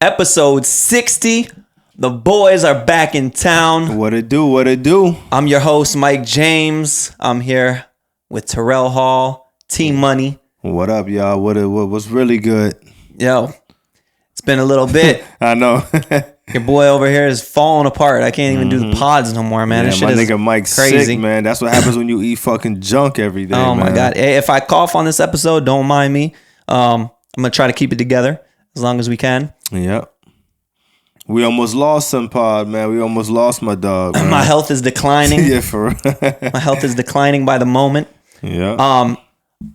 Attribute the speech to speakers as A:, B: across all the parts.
A: Episode 60. The boys are back in town.
B: What it do? What it do?
A: I'm your host, Mike James. I'm here with Terrell Hall, T Money.
B: What up, y'all? What's really good?
A: Yo, it's been a little bit.
B: I know.
A: Your boy over here is falling apart. I can't even do the pods no more, man.
B: Yeah,
A: this
B: my
A: shit
B: nigga Mike's
A: crazy.
B: sick, man. That's what happens when you eat fucking junk every day,
A: Oh,
B: man.
A: my God. Hey, if I cough on this episode, don't mind me. I'm going to try to keep it together as long as we can.
B: Yep. We almost lost some pod, man. We almost lost my dog, man.
A: My health is declining.
B: Yeah, for real.
A: My health is declining by the moment.
B: Yeah.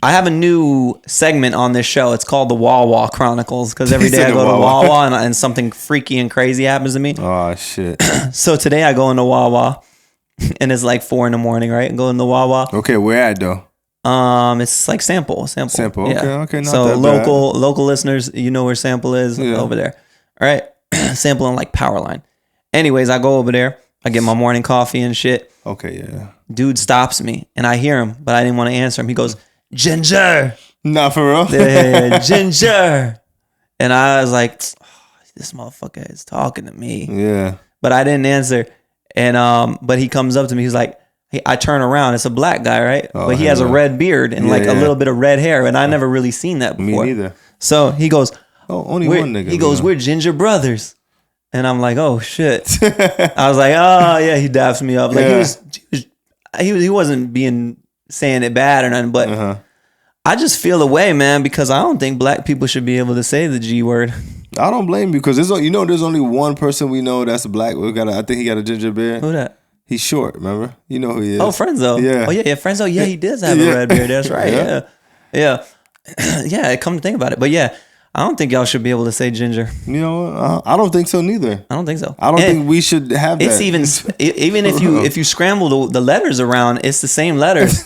A: I have a new segment on this show. It's called the Wawa Chronicles because every day I go to Wawa and something freaky and crazy happens to me.
B: Oh, shit.
A: So today I go into Wawa and it's like 4 a.m, right? And go into Wawa.
B: Okay, where at, though?
A: It's like Sample.
B: Sample.
A: Yeah.
B: Okay. Not
A: so
B: that
A: local listeners, you know where Sample is over there. All right. Sample on like Powerline. Anyways, I go over there. I get my morning coffee and shit.
B: Okay, yeah.
A: Dude stops me and I hear him, but I didn't want to answer him. He goes, Ginger.
B: Nah, for real?
A: Yeah, Ginger. And I was like, oh, this motherfucker is talking to me.
B: Yeah.
A: But I didn't answer. And but he comes up to me. He's like, I turn around. It's a black guy, right?
B: Oh,
A: but he has a red beard and a little bit of red hair. And I never really seen that before.
B: Me neither.
A: So he goes,
B: only one nigga.
A: He goes, we're Ginger brothers. And I'm like, oh shit. I was like, oh yeah, he daps me up. Like he wasn't saying it bad or nothing, but I just feel away, man, because I don't think black people should be able to say the G word.
B: I don't blame you because there's only one person we know that's black. I think he got a ginger beard.
A: Who that?
B: He's short, remember? You know who he is.
A: Oh, Frenzo.
B: Yeah.
A: Oh yeah, Frenzo. Yeah, he does have a red beard. That's right. Yeah. Yeah, come to think about it. But yeah, I don't think y'all should be able to say ginger.
B: You know, I don't think so neither.
A: I don't think so.
B: I don't think we should have that.
A: It's even if you scramble the letters around, it's the same letters.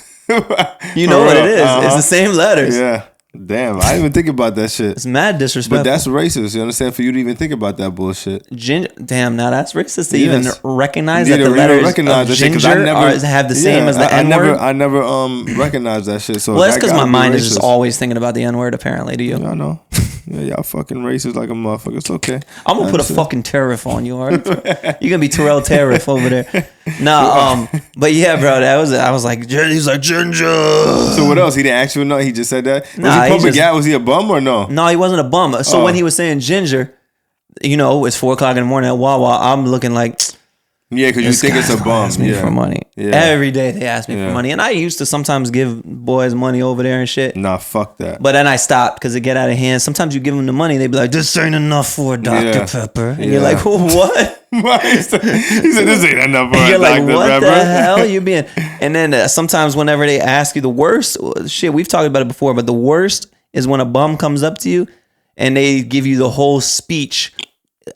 A: You know what it is. It's the same letters.
B: Yeah. Damn, I didn't even think about that shit.
A: It's mad disrespectful.
B: But that's racist, you understand? For you to even think about that bullshit.
A: Damn, now that's racist to even recognize that the letters of ginger have the same as the N-word.
B: I never recognized that shit. So
A: well, that's because my mind is just always thinking about the N-word, apparently, to you.
B: Yeah, I know. Yeah, y'all fucking racist like a motherfucker. It's okay.
A: I'm going to put a fucking tariff on you, all right? You're going to be Terrell Tariff over there. Nah, but yeah, bro, I was like, he's like, ginger.
B: So what else? He didn't actually know? He just said that? Was he a bum or no?
A: No, he wasn't a bum. So when he was saying ginger, it's 4 o'clock in the morning at Wawa, I'm looking like...
B: Yeah, because you think it's a bum.
A: Ask me for money. Yeah. Every day they ask me for money. And I used to sometimes give boys money over there and shit.
B: Nah, fuck that.
A: But then I stopped because it get out of hand. Sometimes you give them the money, they be like, this ain't enough for a Dr. Pepper. And you're like, what?
B: He said, this ain't enough for a Dr. Pepper.
A: You're like, what the hell you being? And then sometimes whenever they ask you the worst, shit, we've talked about it before, but the worst is when a bum comes up to you and they give you the whole speech.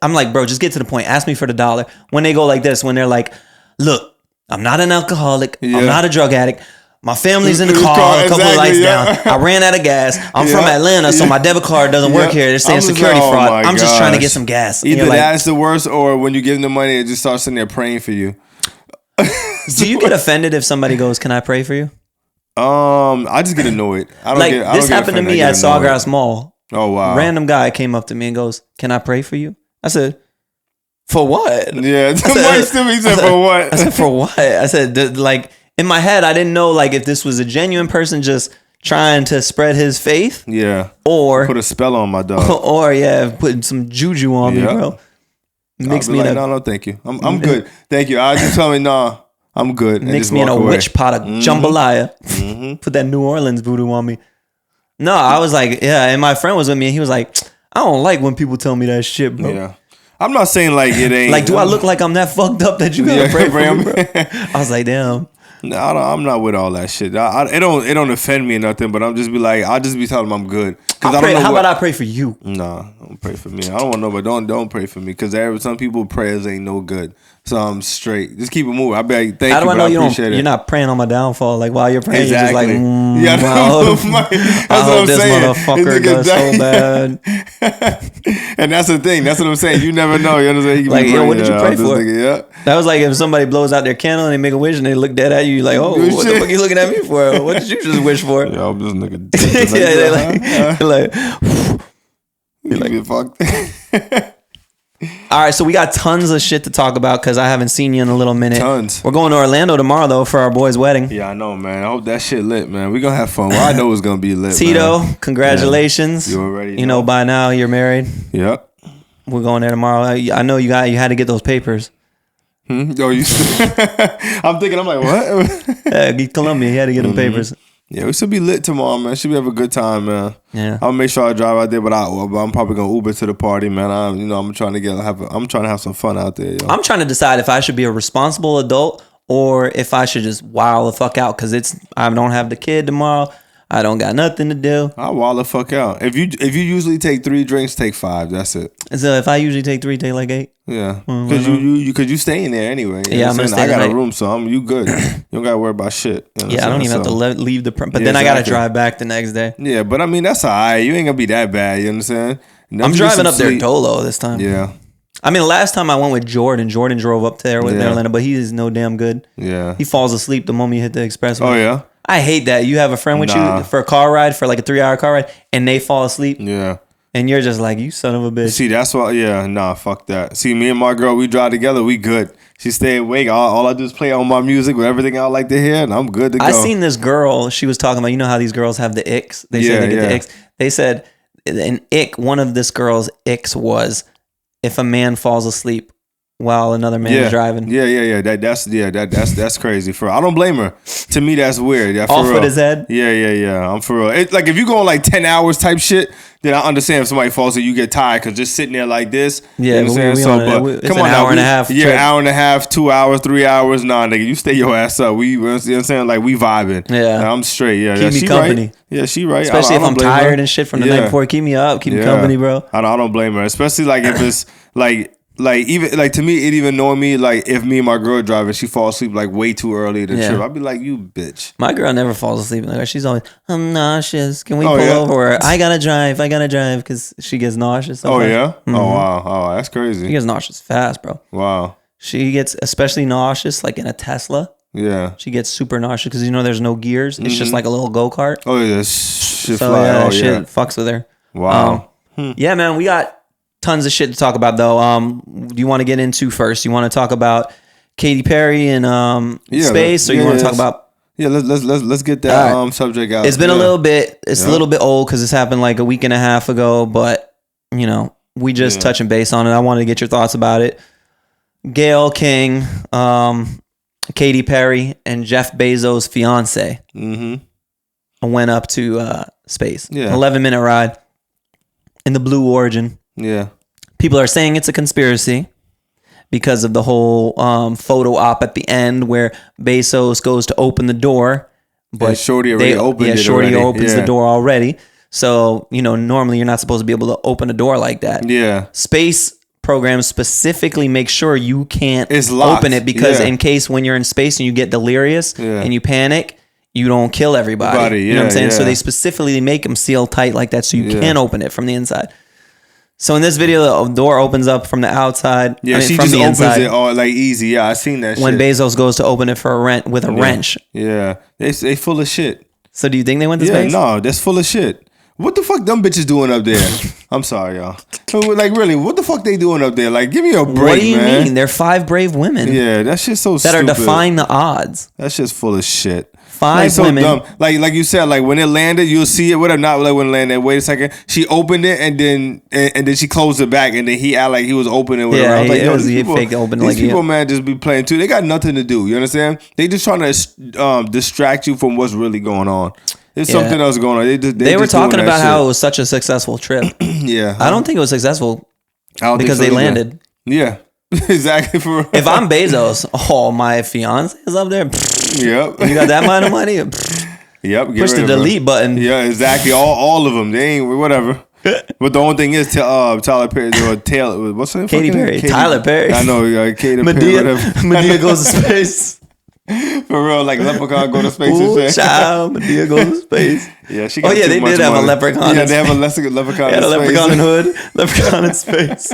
A: I'm like, bro, just get to the point. Ask me for the dollar. When they go like this, when they're like, look, I'm not an alcoholic. Yeah. I'm not a drug addict. My family's in the car, a couple of lights down. I ran out of gas. I'm from Atlanta, so my debit card doesn't work here. They're saying security fraud. I'm just trying to get some gas.
B: Either that's the worst, or when you give them the money, it just starts sitting there praying for you.
A: Do you get offended if somebody goes, can I pray for you?
B: I just get annoyed.
A: This happened to me at Sawgrass Mall.
B: Oh, wow.
A: Random guy came up to me and goes, can I pray for you? I said, for what?
B: Yeah, he said, for what?
A: I said, for what? I said, like, in my head, I didn't know, like, if this was a genuine person just trying to spread his faith.
B: Yeah.
A: Or
B: put a spell on my dog.
A: Or, putting some juju on me, bro.
B: Mix me like, no, thank you. I'm good. Thank you. I just tell me, no, I'm good.
A: Mix me in a witch pot of jambalaya. Put that New Orleans voodoo on me. No, I was like, and my friend was with me, and he was like, I don't like when people tell me that shit, bro.
B: Yeah. I'm not saying like it ain't.
A: Like, do I look like I'm that fucked up that you gotta pray for me, bro? I was like, damn.
B: No, I'm not with all that shit. It don't offend me or nothing, but I'll just be telling them I'm good.
A: How about I pray for you?
B: Nah, don't pray for me. I don't want nobody. Don't pray for me because some people prayers ain't no good. So I'm straight. Just keep it moving. I be like, thank you. How do I know
A: you're not praying on my downfall? Like while you're praying,
B: exactly.
A: You're just like,
B: yeah,
A: I hope this motherfucker does so bad.
B: And that's the thing. That's what I'm saying. You never know. You understand?
A: Like, yo, what did you pray for? That was like if somebody blows out their candle and they make a wish and they look dead at you, like, oh, what the fuck are you looking at me for? What did you just wish for?
B: Yeah, I'm just nigga.
A: Yeah, they're like.
B: You like fucked.
A: All right, so we got tons of shit to talk about because I haven't seen you in a little minute.
B: Tons.
A: We're going to Orlando tomorrow though for our boy's wedding.
B: Yeah, I know, man. I hope that shit lit, man. We gonna have fun. Well, I know it's gonna be lit.
A: Tito,
B: man.
A: congratulations.
B: Yeah. You already
A: You know by now you're married.
B: Yep.
A: We're going there tomorrow. I know you had to get those papers.
B: Yo, you. I'm thinking. I'm like, what?
A: Yeah, Columbia, he had to get them papers.
B: Yeah, we should be lit tomorrow, man. Should we have a good time, man?
A: Yeah.
B: I'll make sure I drive out there, but I'm probably gonna Uber to the party, man. I'm trying to have some fun out there, yo.
A: I'm trying to decide if I should be a responsible adult or if I should just wild the fuck out because I don't have the kid tomorrow. I don't got nothing to do.
B: I'll wild the fuck out. If you usually take 3 drinks, take 5. That's it.
A: So if I usually take 3, take like 8.
B: Yeah, because you stay in there anyway.
A: Yeah, I'm gonna stay.
B: I got a room, so you good. You don't gotta worry about shit. You know
A: I don't even have to leave the. But then I gotta drive back the next day.
B: Yeah, but I mean that's alright. You ain't gonna be that bad. You understand?
A: I'm driving up there dolo this time.
B: Yeah.
A: I mean, last time I went with Jordan. Jordan drove up there with Atlanta, but he is no damn good.
B: Yeah.
A: He falls asleep the moment you hit the expressway.
B: Oh yeah.
A: I hate that. You have a friend with you for a car ride, for like a 3-hour car ride, and they fall asleep.
B: Yeah.
A: And you're just like, you son of a bitch.
B: See, that's why, fuck that. See, me and my girl, we drive together, we good. She stay awake. All I do is play on my music with everything I like to hear, and I'm good to go.
A: I seen this girl, she was talking about, you know how these girls have the icks? They say they get the icks. They said an ick, one of this girl's icks was if a man falls asleep while another man is driving.
B: Yeah. That's crazy. I don't blame her. To me, that's weird. Yeah,
A: off with his head.
B: Yeah. I'm for real. It's like if you go on like 10 hours type shit, then I understand if somebody falls asleep, you get tired because just sitting there like this.
A: Yeah,
B: you know
A: it's
B: come on,
A: an hour and a half.
B: Yeah, hour and a half, 2 hours, 3 hours. Nah, nigga, you stay your ass up. You know what I'm saying? Like we vibing.
A: Yeah,
B: I'm straight. Yeah,
A: keep me company.
B: Right. Yeah, she right.
A: Especially if I'm tired and shit from the night before. Keep me up. Keep me company, bro.
B: I don't blame her. Especially like if it's like even like to me, it even annoyed me like if me and my girl driving, she falls asleep like way too early to trip. I'd be like, you bitch.
A: My girl never falls asleep. She's always, I'm nauseous. Can we pull over? Or, I gotta drive because she gets nauseous. Sometimes.
B: Oh yeah.
A: Mm-hmm.
B: Oh wow. Oh, that's crazy.
A: She gets nauseous fast, bro.
B: Wow.
A: She gets especially nauseous like in a Tesla.
B: Yeah.
A: She gets super nauseous because there's no gears. It's just like a little go-kart.
B: Oh yeah. Shit
A: so
B: fly.
A: yeah, shit fucks with her.
B: Wow.
A: Yeah, man, we got tons of shit to talk about though. Do you want to get into first? You want to talk about Katy Perry and space, or you want to talk about?
B: Yeah, let's get that subject out.
A: It's been a little bit. It's a little bit old because this happened like a week and a half ago, but we just touching base on it. I wanted to get your thoughts about it. Gayle King, Katy Perry, and Jeff Bezos' fiance went up to space. Yeah, 11-minute ride in the Blue Origin.
B: Yeah.
A: People are saying it's a conspiracy because of the whole photo op at the end where Bezos goes to open the door. But
B: Shorty already opened it.
A: Shorty opens the door already. So, normally you're not supposed to be able to open a door like that.
B: Yeah.
A: Space programs specifically make sure you can't open it because in case when you're in space and you get delirious and you panic, you don't kill everybody. You know what I'm saying? So they specifically make them seal tight like that so you can't open it from the inside. So in this video, the door opens up from the outside.
B: Yeah, she
A: from
B: just
A: the
B: opens
A: inside.
B: it all like easy. Yeah, I seen that.
A: When
B: shit.
A: Bezos goes to open it for with a wrench.
B: Yeah, they full of shit.
A: So do you think they went to space?
B: No, that's full of shit. What the fuck them bitches doing up there? I'm sorry, y'all. Like really, what the fuck they doing up there? Like, give me a break, man.
A: What do you mean? They're 5 brave women.
B: Yeah, that shit's so stupid.
A: That are defying the odds.
B: That shit's full of shit.
A: 5
B: so
A: women.
B: Dumb. Like you said, like when it landed, you'll see it. Whatever, not like when it landed. Wait a second. She opened it and then she closed it back and then he acted like he was opening. Whatever.
A: Yeah,
B: I was like,
A: it was a fake open.
B: These people, man, just be playing too. They got nothing to do. You understand? They just trying to distract you from what's really going on. There's something else going on. They
A: were talking about how it was such a successful trip.
B: Yeah,
A: I don't think it was successful because they landed.
B: Yeah. Exactly.
A: If I'm Bezos, my fiance is up there.
B: Yep.
A: You got that amount of money?
B: Yep.
A: Push the delete button.
B: Yeah, exactly. All of them. They ain't whatever. But the only thing is, Tyler Perry or Taylor. What's her name?
A: Katy Perry. Tyler Perry.
B: I know. Katy
A: Medea,
B: Perry.
A: Medea goes to space.
B: For real, like Leprechaun go to space.
A: Ooh, child, Medea goes to space.
B: Yeah, she got
A: they did have
B: money.
A: A leprechaun.
B: Yeah, they have a leprechaun.
A: They had a leprechaun in hood, leprechaun in space.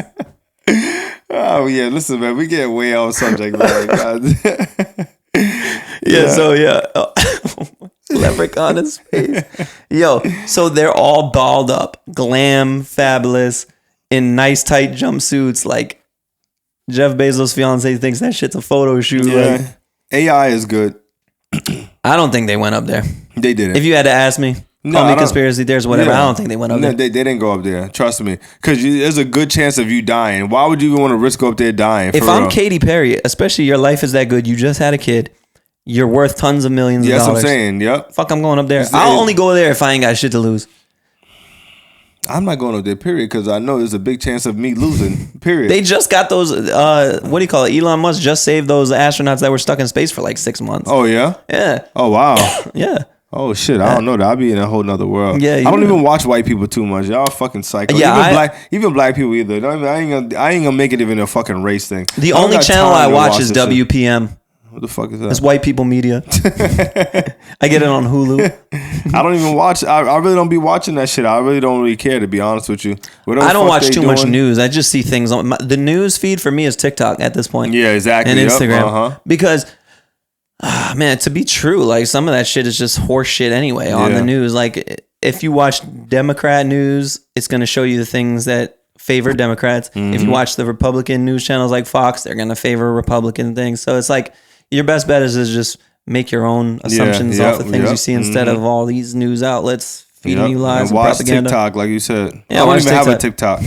B: Oh yeah, listen, man, we get way off subject, man.
A: So leprechaun in space. Yo, so they're all dolled up, glam, fabulous, in nice tight jumpsuits. Like Jeff Bezos' fiance thinks that shit's a photo shoot.
B: Yeah.
A: Like,
B: AI is good.
A: I don't think they went up there.
B: They didn't.
A: If you had to ask me, call me conspiracy theorists, whatever. I don't think they went up there.
B: They didn't go up there. Trust me, because there's a good chance of you dying. Why would you even want to risk go up there dying?
A: If I'm Katy Perry, especially your life is that good, you just had a kid, you're worth tons of millions of dollars.
B: Yes, I'm saying. Yep.
A: Fuck, I'm going up there. I'll only go there if I ain't got shit to lose.
B: I'm not going up there, period, because I know there's a big chance of me losing, period.
A: They just got those, what do you call it? Elon Musk just saved those astronauts that were stuck in space for like 6 months.
B: Oh, yeah?
A: Yeah.
B: Oh, wow.
A: Yeah.
B: Oh, shit. I don't know that. I'll be in a whole nother world.
A: Yeah.
B: I don't even watch white people too much. Y'all fucking psycho.
A: Yeah,
B: even black people either. I ain't gonna make it even a fuccking race thing.
A: The only channel I watch is WPM.
B: Shit. What the fuck is that?
A: It's white people media. I get it on Hulu.
B: I don't even watch. I really don't be watching that shit. I really don't really care, to be honest with you.
A: I don't watch too much news. I just see things on the news feed. For me is TikTok at this point.
B: Yeah, exactly.
A: And Instagram. Because man, to be true, like some of that shit is just horse shit anyway on the news. Like if you watch Democrat news, it's going to show you the things that favor Democrats. Mm-hmm. If you watch the Republican news channels like Fox, they're going to favor Republican things. So it's like your best bet is to just make your own assumptions off the things you see instead of all these news outlets feeding you lies and propaganda.
B: TikTok, like you said.
A: Yeah,
B: I don't even have a TikTok.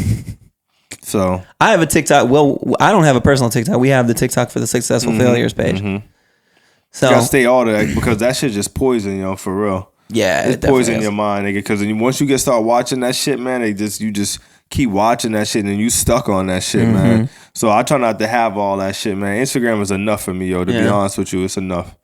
B: So
A: I have a TikTok. Well, I don't have a personal TikTok. We have the TikTok for the successful failures page. Mm-hmm. So
B: you gotta stay all that because that shit just poison, for real.
A: Yeah,
B: it's poison your mind, nigga. Because once you start watching that shit, man, you just keep watching that shit and you stuck on that shit, man. So I try not to have all that shit, man. Instagram is enough for me, yo. To be honest with you, it's enough.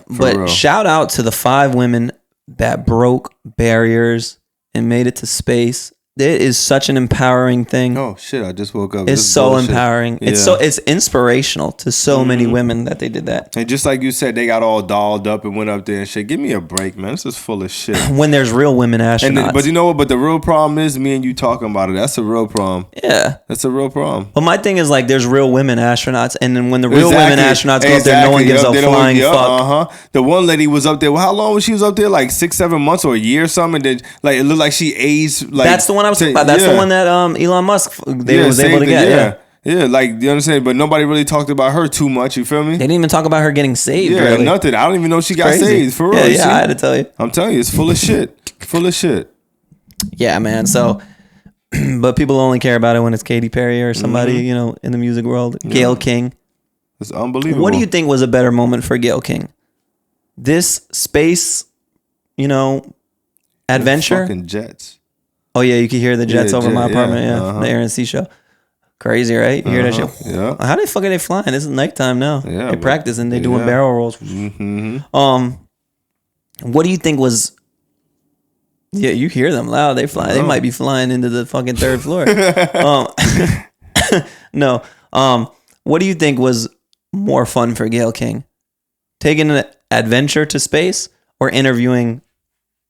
A: But real. Shout out to the 5 women that broke barriers and made it to space. It is such an empowering thing.
B: Oh shit! I just woke up.
A: It's so empowering. Yeah. It's inspirational to so many women that they did that.
B: And just like you said, they got all dolled up and went up there and shit. Give me a break, man. This is full of shit.
A: When there's real women astronauts.
B: But you know what? But the real problem is me and you talking about it. That's a real problem.
A: Yeah,
B: that's a real problem.
A: But my thing is like, there's real women astronauts, and then when the real women astronauts go up there, no one gives a flying fuck.
B: The one lady was up there. Well, how long was she up there? Like 6-7 months or a year or something. And then like it looked like she aged. Like
A: that's the one I was talking about. That's the one that Elon Musk was able to get.
B: Yeah, like you understand, but nobody really talked about her too much. You feel me?
A: They didn't even talk about her getting saved.
B: Yeah,
A: really.
B: Nothing. I don't even know she got saved for real.
A: Yeah, I had to tell you.
B: I'm telling you, it's full of shit. Full of shit.
A: Yeah, man. So, but people only care about it when it's Katy Perry or somebody in the music world. Gayle King.
B: It's unbelievable.
A: What do you think was a better moment for Gayle King? This space, adventure.
B: Fucking jets.
A: Oh yeah, you can hear the jets over my apartment. Yeah, the Air and Sea show. Crazy, right? You hear that shit?
B: Yeah.
A: How the fuck are they flying? It's nighttime now. Yeah, they practice and they doing barrel rolls.
B: Mm-hmm.
A: What do you think was? Yeah, you hear them loud. They fly. They might be flying into the fucking 3rd floor. No. What do you think was more fun for Gayle King? Taking an adventure to space or interviewing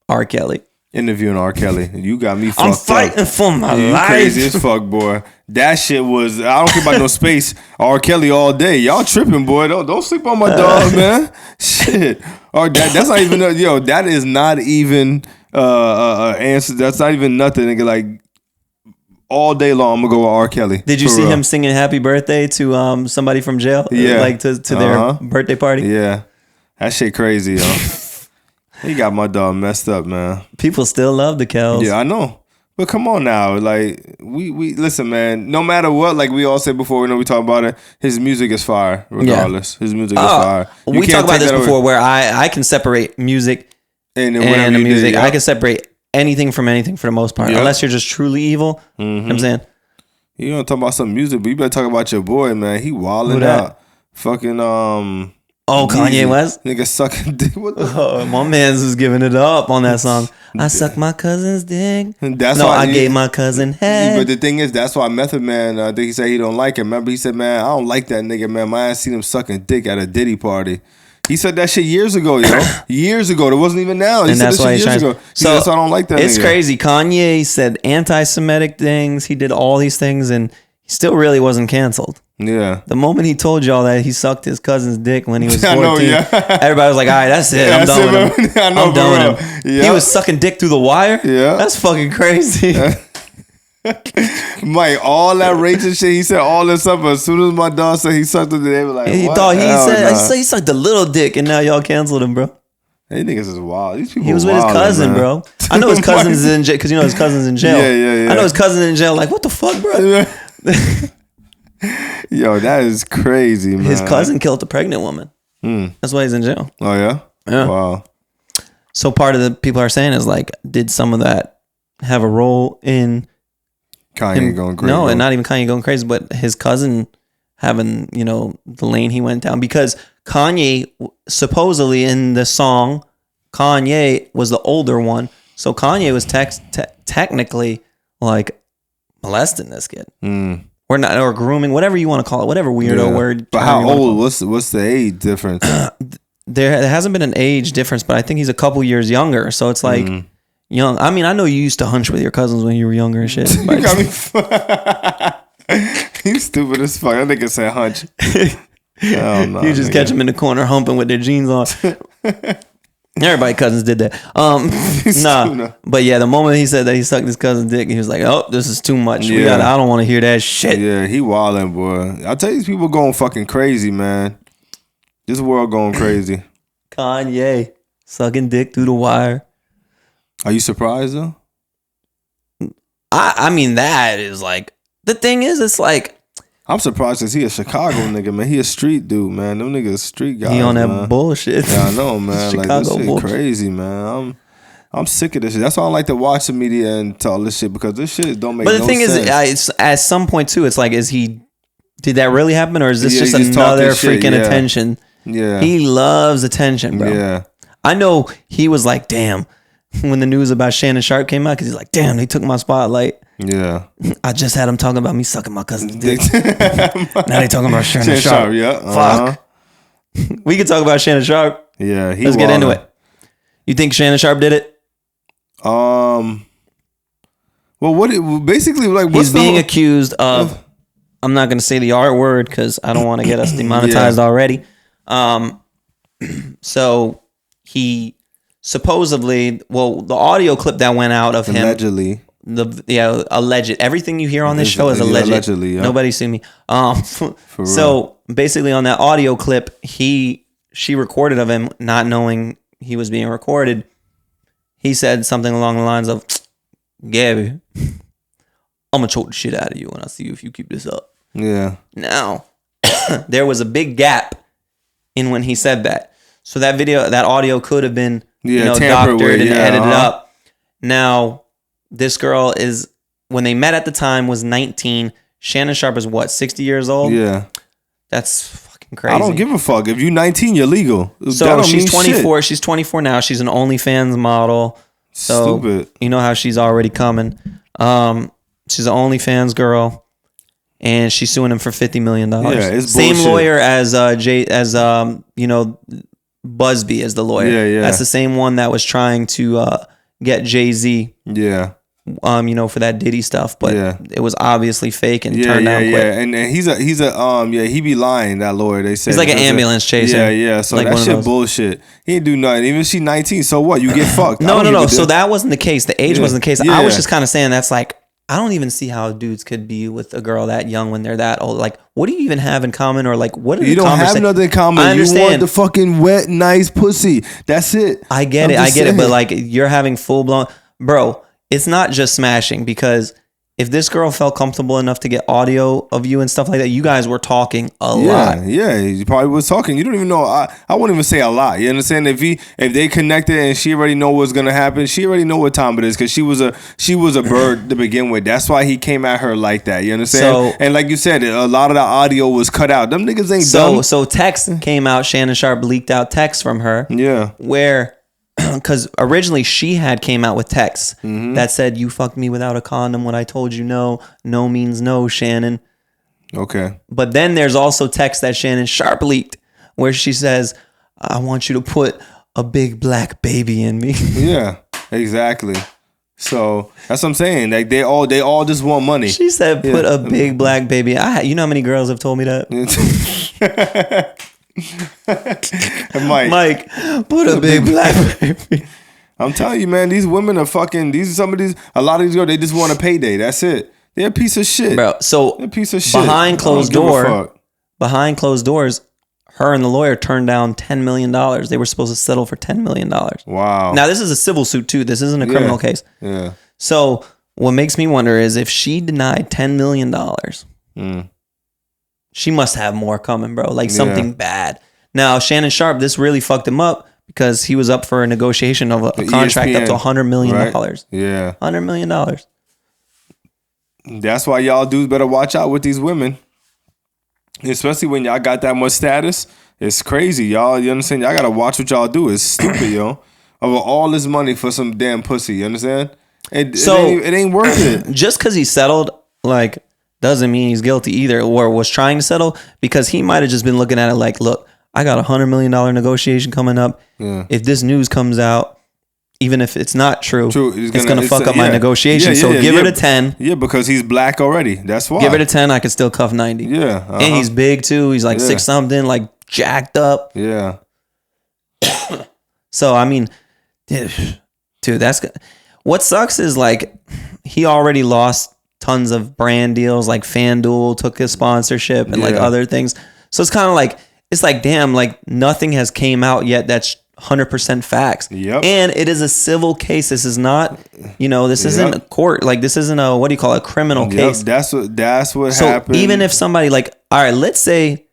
A: R. Kelly?
B: Interviewing R. Kelly. You got me fucked up.
A: I'm fighting for my life.
B: Crazy as fuck, boy. That shit was, I don't care about no space. R. Kelly all day. Y'all tripping, boy. Don't sleep on my dog, man. Shit. Or that's not even, that is not even answer. That's not even nothing. Nigga, like, all day long, I'm gonna go with R. Kelly.
A: Did you see him singing happy birthday to somebody from jail?
B: Yeah.
A: Like to their birthday party?
B: Yeah. That shit crazy, yo. He got my dog messed up, man.
A: People still love the Kells.
B: Yeah, I know. But come on now. Like, we listen, man. No matter what, like we all said before, we talk about it, his music is fire, regardless. Yeah. His music is fire.
A: We talked about this before where I can separate music and the music. I can separate anything from anything for the most part. Unless you're just truly evil. Mm-hmm. You know what I'm saying?
B: You don't talk about some music, but you better talk about your boy, man. He wilding out. Fucking
A: Kanye West?
B: Nigga sucking dick. What the
A: my man's was giving it up on that song. I suck my cousin's dick. I gave my cousin head.
B: But the thing is, that's why Method Man, I think he said he don't like it. Remember, he said, man, I don't like that nigga, man. My ass seen him sucking dick at a Diddy party. He said that shit years ago, yo. Years ago. It wasn't even now. He said that shit years ago. So that's why I don't like that
A: It's
B: nigga.
A: crazy. Kanye said anti-Semitic things. He did all these things and still really wasn't canceled.
B: Yeah.
A: The moment he told y'all that he sucked his cousin's dick when he was 14,
B: I know, yeah.
A: everybody was like, all right, that's it. I'm done with him.
B: I know,
A: I'm done with him.
B: Yeah.
A: He was sucking dick through the wire?
B: Yeah.
A: That's fucking crazy.
B: Mike, all that racist shit, he said all this stuff, but as soon as my dog said he sucked it, they were like,
A: He
B: what?
A: thought
B: Hell
A: he sucked the little dick, and now y'all canceled him, bro.
B: They niggas is wild. These people
A: He was with his cousin, bro. I know his cousin's in jail, because you know his cousin's in jail.
B: Yeah.
A: I know his cousin in jail. Like, what the fuck, bro?
B: Yo, that is crazy, man.
A: His cousin killed a pregnant woman. That's why he's in jail.
B: Oh, yeah?
A: Yeah.
B: Wow.
A: So part of the people are saying is like, did some of that have a role in
B: Kanye going crazy?
A: No, and not even Kanye going crazy, but his cousin having, you know, the lane he went down. Because Kanye, supposedly in the song, Kanye was the older one. So Kanye was technically like molesting this kid. Or not, or grooming, whatever you want to call it, whatever weirdo word.
B: But how old? What's the age difference?
A: There hasn't been an age difference, but I think he's a couple years younger. So it's like young. I mean, I know you used to hunch with your cousins when you were younger and shit.
B: You got me. You stupid as fuck. I think it said hunch. Oh, no,
A: you just catch them in the corner humping with their jeans on. Everybody cousins did that. Nah. But yeah, the moment he said that he sucked his cousin's dick, he was like, "Oh, this is too much.
B: Yeah.
A: I don't want to hear that shit."
B: Yeah, he wildin', boy. I tell you, these people going fucking crazy, man. This world going crazy.
A: Kanye sucking dick through the wire.
B: Are you surprised though?
A: I mean, that is like, the thing is, it's like,
B: I'm surprised because he a Chicago nigga, man. He a street dude, man. Them niggas street guys.
A: he on that
B: man.
A: bullshit.
B: Yeah, I know, man. Like, this shit
A: bullshit.
B: crazy, man. I'm sick of this shit. That's why I don't like to watch the media and all this shit, because this shit don't make no sense.
A: But the thing is, at some point too, it's like, did that really happen, or is this just
B: he's
A: another
B: talking
A: freaking
B: shit,
A: attention?
B: Yeah.
A: He loves attention, bro.
B: Yeah.
A: I know he was like, damn, when the news about Shannon Sharpe came out, because he's like, damn, they took my spotlight.
B: Yeah.
A: I just had him talking about me sucking my cousin's dick. Now they talking about Shannon Sharpe.
B: Yeah.
A: Fuck. We could talk about Shannon Sharpe.
B: Yeah.
A: Let's get into it. You think Shannon Sharpe did it?
B: Well, basically, like, what's
A: he's being accused of, I'm not going to say the R word because I don't want to get us demonetized already. So he supposedly, well, the audio clip that went out of him,
B: allegedly,
A: alleged. Everything you hear on this show is alleged.
B: Allegedly, yeah.
A: Nobody's seen me. So basically, on that audio clip, she recorded of him not knowing he was being recorded. He said something along the lines of, "Gabby, I'm gonna choke the shit out of you when I see you if you keep this up."
B: Yeah.
A: Now, there was a big gap in when he said that. So that audio could have been, doctored and edited up. Now, this girl is, when they met at the time, was 19. Shannon Sharpe is what, 60 years old?
B: Yeah.
A: That's fucking crazy.
B: I don't give a fuck. If you're 19, you're legal.
A: So she's 24. Shit. She's 24 now. She's an OnlyFans model. So
B: stupid. You
A: know how she's already coming. She's an OnlyFans girl, and she's suing him for $50 million.
B: Yeah, it's
A: same
B: bullshit.
A: lawyer as Busby as the lawyer.
B: Yeah.
A: That's the same one that was trying to get Jay-Z.
B: Yeah.
A: For that Diddy stuff, but it was obviously fake and turned down quick.
B: Yeah, and he be lying, that lawyer. They said
A: he's like an ambulance chaser.
B: Yeah. So
A: like
B: that shit bullshit. He didn't do nothing. Even if she's 19, so what? You get fucked.
A: No. So that wasn't the case. The age wasn't the case. I was just kind of saying that's like, I don't even see how dudes could be with a girl that young when they're that old. Like, what do you even have in common? Or like, what are
B: you don't have nothing in common.
A: I understand.
B: You want the fucking wet, nice pussy. That's it.
A: I get it. But like, you're having full blown, bro. It's not just smashing, because if this girl felt comfortable enough to get audio of you and stuff like that, you guys were talking a lot.
B: Yeah, you probably was talking. You don't even know. I wouldn't even say a lot. You understand? If they connected and she already know what's gonna happen, she already know what time it is, because she was a bird to begin with. That's why he came at her like that. You understand? And like you said, a lot of the audio was cut out. Them niggas ain't dumb.
A: So text came out. Shannon Sharpe leaked out text from her.
B: Yeah.
A: Where, because originally she had came out with texts that said, "You fucked me without a condom when I told you no. No means no, Shannon."
B: Okay.
A: But then there's also text that Shannon Sharpe leaked where she says, "I want you to put a big black baby in me."
B: Yeah, exactly. So that's what I'm saying. Like they all just want money.
A: She said, "Put a big black baby." You know how many girls have told me that? Mike, put a big black baby.
B: I'm telling you, man. These women are fucking. A lot of these girls. They just want a payday. That's it. They're a piece of shit,
A: bro. So
B: they're a piece of shit.
A: Behind closed doors, her and the lawyer turned down $10 million. They were supposed to settle for $10 million.
B: Wow.
A: Now, this is a civil suit, too. This isn't a criminal case.
B: Yeah.
A: So, what makes me wonder is if she denied $10 million, she must have more coming, bro. Like something bad. Now, Shannon Sharpe, this really fucked him up because he was up for a negotiation of a contract
B: ESPN,
A: up to $100 million.
B: Right? Yeah.
A: $100 million.
B: That's why y'all dudes better watch out with these women. Especially when y'all got that much status. It's crazy, y'all. You understand? Y'all gotta watch what y'all do. It's stupid, yo. Over all this money for some damn pussy. You understand? It ain't worth it.
A: Just because he settled, like, doesn't mean he's guilty either, or was trying to settle, because he might have just been looking at it like, look, I got $100 million negotiation coming up. Yeah. If this news comes out, even if it's not true, it's gonna fuck up my negotiation. So give it a 10.
B: Yeah, because he's black already. That's why.
A: Give it a 10. I could still cuff 90.
B: Yeah,
A: and he's big too. He's like 6 something, like jacked up.
B: Yeah.
A: So I mean, dude, that's good. What sucks is like he already lost tons of brand deals. Like FanDuel took his sponsorship and like other things. So it's kind of like damn, like nothing has came out yet that's 100% facts.
B: Yep.
A: And it is a civil case. This is not, this isn't a court. Like this isn't a, what do you call it, a criminal case.
B: That's what
A: so
B: happened.
A: Even if somebody like, all right, let's say,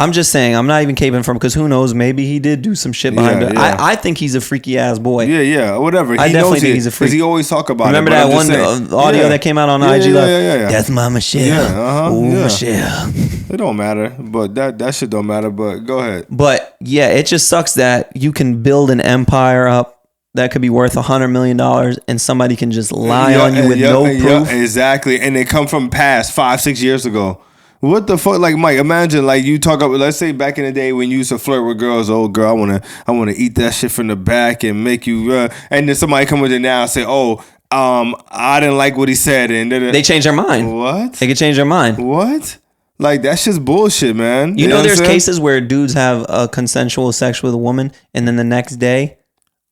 A: I'm just saying, I'm not even caping from, because who knows, maybe he did do some shit behind it. I think he's a freaky ass boy.
B: Yeah, whatever.
A: I definitely think he's a freak.
B: Because he always talk about
A: Remember that one audio that came out on IG? That's my Michelle.
B: Yeah,
A: Michelle.
B: It don't matter, but that shit don't matter, but go ahead.
A: But yeah, it just sucks that you can build an empire up that could be worth $100 million and somebody can just lie on you with no proof.
B: Exactly. And they come from past 5-6 years ago. What the fuck? Like, Mike, imagine like you talk about, let's say back in the day when you used to flirt with girls, oh girl, I wanna eat that shit from the back and make you and then somebody come with it now and say, I didn't like what he said, and
A: they change their mind.
B: What?
A: They could change their mind.
B: What? Like, that's just bullshit, man.
A: You know there's cases where dudes have a consensual sex with a woman and then the next day,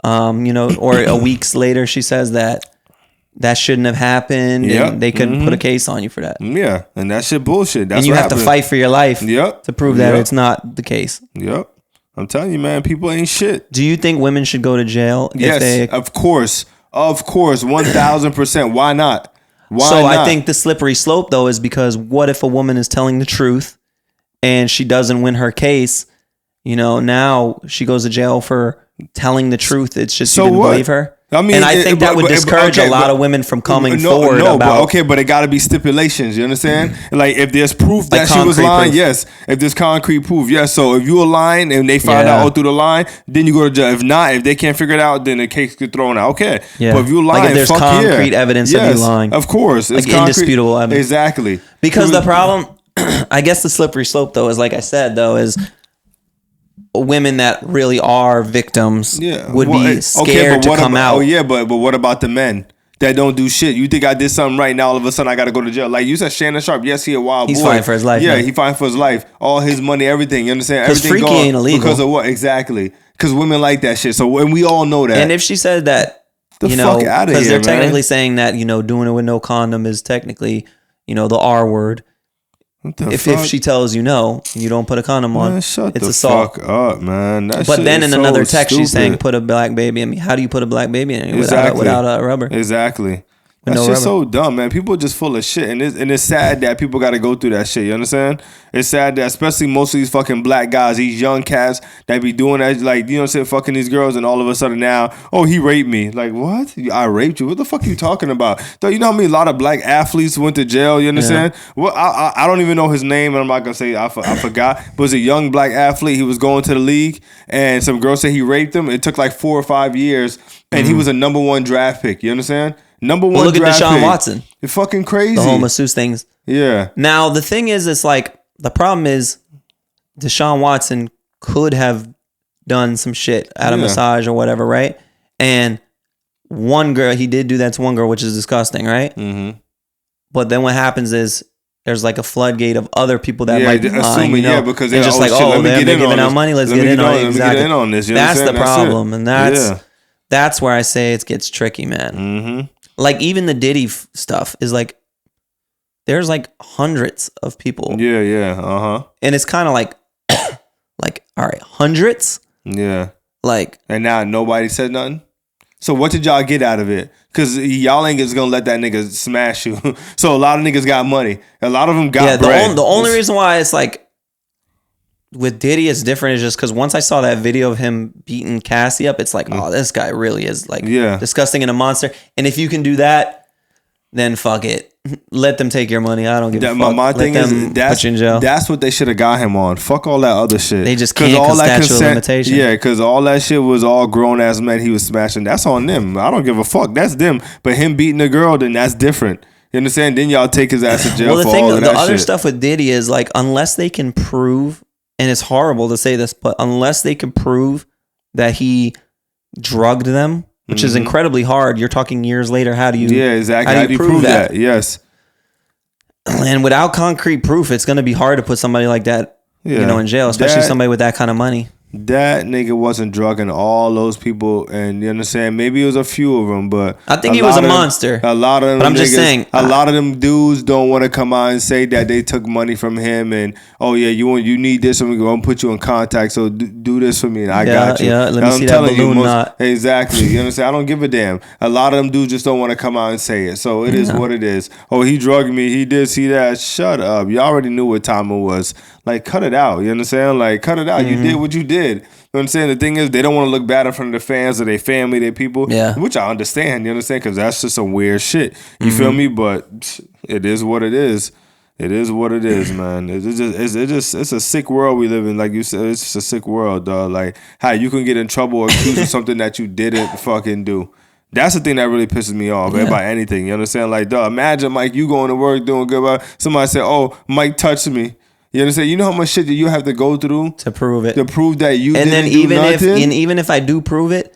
A: or a weeks later, she says that shouldn't have happened, and they could put a case on you for that.
B: Yeah, and that shit bullshit. That's
A: and you have to fight for your life to prove that it's not the case.
B: Yep. I'm telling you, man, people ain't shit.
A: Do you think women should go to jail?
B: Yes, of course. 1,000%. Why not?
A: I think the slippery slope, though, is because what if a woman is telling the truth and she doesn't win her case? Now she goes to jail for telling the truth. It's just you didn't believe her.
B: I mean,
A: and I think that would discourage a lot of women from coming forward.
B: But it got to be stipulations. You understand? Like if there's proof that she was lying, yes. If there's concrete proof, yes. So if you were lying and they find out all through the line, then you go to jail. If not, if they can't figure it out, then the case gets thrown out. Okay.
A: Yeah.
B: But if you lying,
A: like if there's concrete evidence of you lying,
B: of course,
A: it's like indisputable evidence.
B: Exactly.
A: Because the problem, I guess, the slippery slope though is, like I said, though, is women that really are victims would be scared to come out.
B: Oh yeah, but what about the men that don't do shit? You think I did something right now, all of a sudden I got to go to jail? Like you said, Shannon Sharpe. Yes, he a wild boy.
A: He's fighting for his life.
B: Yeah, he fighting for his life. All his money, everything. You understand?
A: Because
B: everything
A: freaky ain't illegal.
B: Because of what? Exactly. Because women like that shit. So and we all know that.
A: And if she said that,
B: fuck out of here,
A: because they're technically saying that doing it with no condom is technically the R word. If she tells you no, you don't put a condom on, it's assault.
B: Fuck up, man.
A: But then in another text, she's saying, "Put a black baby in me." How do you put a black baby in you without a rubber?
B: Exactly. That's just so dumb, man. People are just full of shit, and it's sad that people got to go through that shit. You understand? It's sad that, especially most of these fucking black guys, these young cats that be doing that, like fucking these girls, and all of a sudden now, he raped me. Like what? I raped you? What the fuck are you talking about? So you know how many a lot of black athletes went to jail? You understand? Yeah. Well, I don't even know his name, and I'm not gonna say I forgot. But it was a young black athlete. He was going to the league, and some girl said he raped him. It took like 4 or 5 years, and he was a number 1 draft pick. You understand? Number 1
A: look
B: draft
A: at Deshaun
B: pick.
A: Watson.
B: It's fucking crazy.
A: The whole masseuse things.
B: Yeah.
A: Now, the thing is, it's like, the problem is Deshaun Watson could have done some shit at a massage or whatever, right? And one girl, he did do that to one girl, which is disgusting, right? Mm-hmm. But then what happens is there's like a floodgate of other people that might be lying, you know?
B: Because
A: they're just like, they're giving out money. Let's get in on it. Exactly.
B: Get in on this.
A: That's the problem, and that's where I say it gets tricky, man. Mm-hmm. Like even the Diddy stuff is like, there's like hundreds of people.
B: Yeah.
A: And it's kind of like, all right, hundreds.
B: Yeah.
A: Like,
B: and now nobody said nothing. So what did y'all get out of it? Because y'all ain't just gonna let that nigga smash you. So a lot of niggas got money. A lot of them got bread.
A: The only reason why it's like with Diddy it's different is just because once I saw that video of him beating Cassie up, it's like, oh, this guy really is like disgusting and a monster. And if you can do that, then fuck it. Let them take your money. I don't give a fuck.
B: My thing is, put you in jail. That's what they should have got him on. Fuck all that other shit.
A: They just can't because statute of limitation.
B: Yeah, because all that shit was all grown ass men he was smashing. That's on them. I don't give a fuck. That's them. But him beating a girl, then that's different. You understand? Then y'all take his ass to jail for all of that shit.
A: The other stuff with Diddy is like, unless they can prove, and it's horrible to say this, but unless they can prove that he drugged them, which is incredibly hard. You're talking years later. How do you?
B: Yeah, exactly. How do you prove that? Yes.
A: And without concrete proof, it's going to be hard to put somebody like that, in jail, especially somebody with that kind of money.
B: That nigga wasn't drugging all those people, and you understand? Maybe it was a few of them, but
A: I think he was a monster.
B: A lot of them,
A: but I'm just saying,
B: a lot of them dudes don't want to come out and say that they took money from him, and you need this, and we're gonna put you in contact. So do this for me, and I got you.
A: Yeah, let me see that balloon knot.
B: Exactly. You understand? I don't give a damn. A lot of them dudes just don't want to come out and say it. So it is what it is. Oh, he drugged me. He did see that. Shut up. You already knew what time it was. Like, cut it out. You understand? Like, cut it out. You did what you did. You know what I'm saying? The thing is, they don't want to look bad in front of the fans or their family, their people.
A: Yeah.
B: Which I understand. You understand? Because that's just some weird shit. You feel me? But it is what it is. It is what it is, man. It's a sick world we live in. Like you said, it's just a sick world, dog. Like, how you can get in trouble or accused of something that you didn't fucking do. That's the thing that really pisses me off about anything. You understand? Like, dog, imagine, Mike, you going to work doing good. Somebody say, oh, Mike touched me. You understand? You know how much shit that you have to go through
A: to prove it,
B: to prove that you
A: and
B: didn't
A: then
B: do nothing?
A: even if I do prove it,